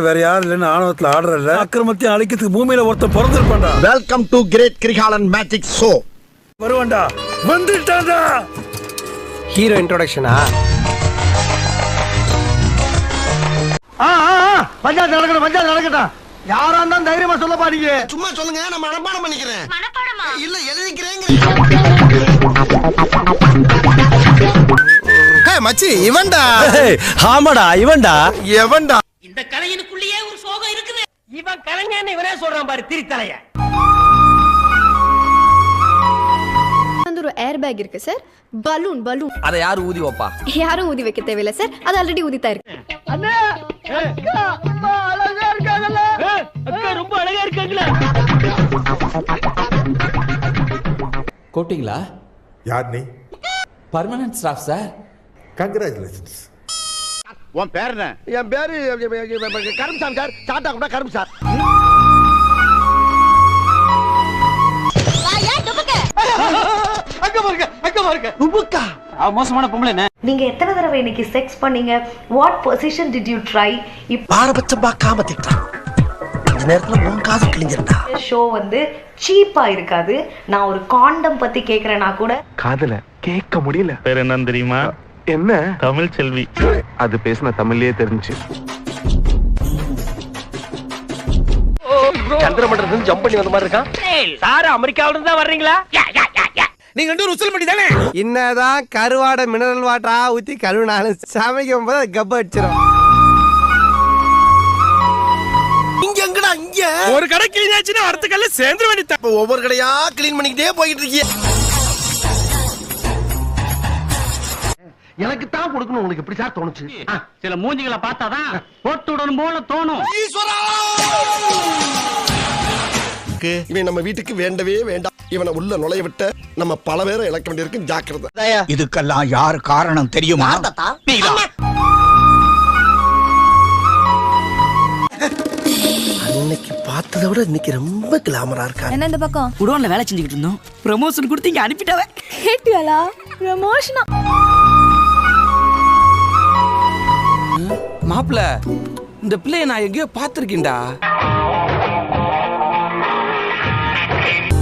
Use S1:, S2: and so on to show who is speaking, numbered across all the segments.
S1: வேற யாரும் இல்லைன்னு ஆணவத்துல ஆடுறல அக்கிரமத்தையும் அழிக்கிறதுக்கு பூமியில ஒருத்தன் பிறந்திருப்பான்டா.
S2: Welcome to great Kirikalan magic show.
S1: வருவான்டா, வந்துட்டான்டா.
S3: ஹீரோ இன்ட்ரோடக்ஷனா?
S4: பஞ்சாயத்து நடக்கணும், பஞ்சாயத்து நடக்கட்டும். யாரா இருந்தாலும் தைரியமா சொல்ல பாருங்க.
S2: சும்மா சொல்லுங்க, நான் மனப்பாடம் பண்ணிக்கிறேன். இல்ல எழுதிக்கிறேங்க. மச்சி இவன்டா.
S3: ஆமாடா இவன்டா.
S2: எவன்டா?
S5: இந்த கலைஞனுக்குள்ளேயே ஒரு சோகம் இருக்குது.
S4: இவன் கலைஞன்னு இவனே சொல்றான் பாரு, திரித்தலைய.
S6: ஒரு ஏர் பேக் இருக்கு சார். பலூன் பலூன்
S3: அத யாரு ஊதி வைப்பா?
S6: யாரும் ஊதி வைக்க தேவையில்லை சார், அது ஆல்ரெடி ஊதித்தா இருக்கு.
S4: அண்ணா, அக்கா ரொம்ப அழகா இருக்காங்கல்ல. அக்கா ரொம்ப அழகா இருக்காங்களா?
S7: கோட்டிங்களா?
S8: யார் நீ?
S7: Permanent staff sir.
S8: கங்க்ராச்சுலேஷன்ஸ்.
S2: உன் பேர் என்ன?
S4: என் பேரு கரும்சாமி சார். சாட்டா கூட கரும் சார். அங்க பாருங்க, அங்க பாருங்க. உபுக்கா மோசமான பொம்பளை என்ன?
S9: நீங்க எத்தனை தடவை இன்னைக்கு செக்ஸ் பண்ணீங்க? What position did you try?
S2: பாரபட்சம் பார்க்காம திட்டான். இந்த நேரத்துல உன் காது கிழிஞ்சிருந்தா.
S9: ஷோ வந்து சீப்பா இருக்காது. நான் ஒரு காண்டம் பத்தி கேக்குறேன்னா கூட
S10: காதுல கேட்க முடியல.
S11: பேர் என்னன்னு தெரியுமா?
S10: என்ன?
S11: தமிழ் செல்வி.
S10: அது பேசின தமிழ்லயே தெரிஞ்சு.
S4: சந்திரமண்டலத்துல இருந்து ஜம்ப் பண்ணி வந்த மாதிரி இருக்கான். சார் அமெரிக்காவில இருந்து தான் வர்றீங்களா?
S3: நீங்க ரெண்டு ருசல் பண்ணி தானே? என்னதான் கருவாட மினரல் வாட்டரா ஊத்தி கழுவினாலும் சமைக்கும் போது கப்ப அடிச்சிடும்.
S2: இங்க எங்கடா இங்க?
S3: ஒரு கடை கிளீன் ஆச்சுன்னா அடுத்த கல்ல சேர்ந்து வேண்டியது.
S2: இப்ப ஒவ்வொரு கடையா கிளீன் பண்ணிக்கிட்டே போயிட்டு இருக்கீங்க.
S4: எனக்கு தான் கொடுக்கணும். உங்களுக்கு எப்படி சார் தோணுச்சு?
S5: சில மூஞ்சிகளை பார்த்தாதான் போட்டு விடணும் போல தோணும்.
S2: இவன் நம்ம வீட்டுக்கு வேண்டவே வேண்டாம். இவனை உள்ள நுழைய விட்ட நம்ம பல பேரை இழக்க வேண்டியிருக்கு. ஜாக்கிரதை.
S8: இதுக்கெல்லாம் யார் காரணம் தெரியுமா?
S2: அன்னைக்கு பார்த்ததை விட இன்னைக்கு ரொம்ப கிளாமரா இருக்கா.
S6: என்ன இந்த பக்கம்
S5: குடோன்ல வேலை செஞ்சுக்கிட்டு இருந்தோம். ப்ரமோஷன் கொடுத்து இங்க அனுப்பிட்டாவே.
S6: கேட்டியாலா? ப்ரமோஷனா?
S3: மாப்ள, இந்த பிள்ளைய நான் எங்கேயோ பாத்திருக்கேன்டா.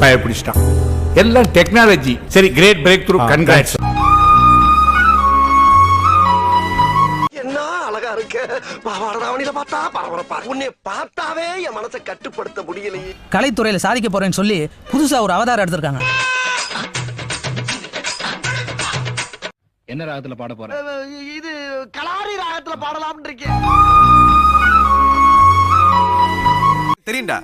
S8: பயப்பிடிச்சிட்டான். எல்லாம் டெக்னாலஜி. சரி, கிரேட் பிரேக் த்ரூ. கங்க்ராட்ஸ்.
S2: என்ன அழகா இருக்கு. பாவாடதாவணியில பார்த்தா பரபரப்பா. உன்னை பார்த்தாவே என் மனசை கட்டுப்படுத்த முடியலையே.
S5: கலைத்துறையில சாதிக்க போறேன்னு சொல்லி புதுசா ஒரு அவதாரம் எடுத்திருக்காங்க.
S11: என்ன ராகத்துல பாட போற?
S4: இது கலாரி ராகத்துல பாடலாம்னு இருக்கேன்.
S3: தெரியும்டா,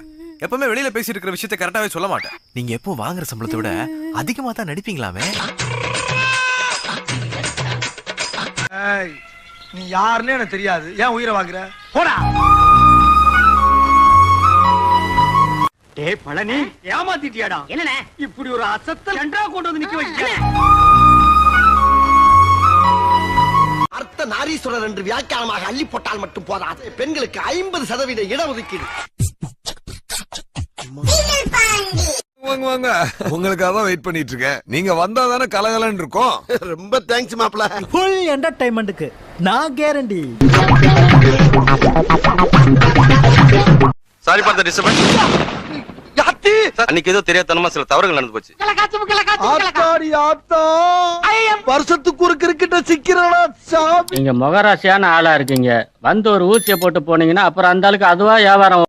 S3: எப்பவுமே வெளியில பேசிட்டு இருக்கிற விஷயத்தை கரெக்டாவே சொல்ல மாட்டேன். நீங்க எப்போ வாங்குற சம்பளத்தை விட அதிகமா தான் நடிப்பீங்களாமே.
S4: நீ யாருன்னு எனக்கு தெரியாது. ஏன் உயிரை வாங்குற? போடா. டேய் பழனி, ஏமாத்திட்டியாடா.
S5: என்னண்ணே
S4: இப்படி ஒரு அசத்தல் கண்டா கொண்டு வந்து நிக்க வைக்க. அர்த்த நாரீஸ்வரர் என்று வியாக்கியானமாக அள்ளி போட்டால் மட்டும் போதாது. பெண்களுக்கு 50% இடஒதுக்கீடு.
S1: வாங்க, உங்களுக்காக தான் வெயிட் பண்ணிட்டு இருக்கேன். நீங்க வந்தா தானே கலகலன்னு இருக்கும்.
S2: ரொம்ப தேங்க்ஸ் மாப்ள.
S4: ஃபுல் என்டர்டைன்மெண்ட்க்கு நான் guarantee.
S3: Sorry for the disturbance.
S4: யாத்தி
S3: அன்னைக்கு ஏதோ தெரியாதனமா சில தவறுகள் நடந்து போச்சு.
S4: ஆத்தாடி ஆத்தா. வருஷத்துக்கு ஒரு கிரிக்கெட்ட சிக்கிறடா சாமி.
S5: நீங்க மொகராசியான ஆளா இருக்கீங்க. வந்து ஒரு ஊசியை போட்டு போனீங்கன்னா அப்புறம் அந்த ஆளுக்கு அதுவா வியாபாரம்.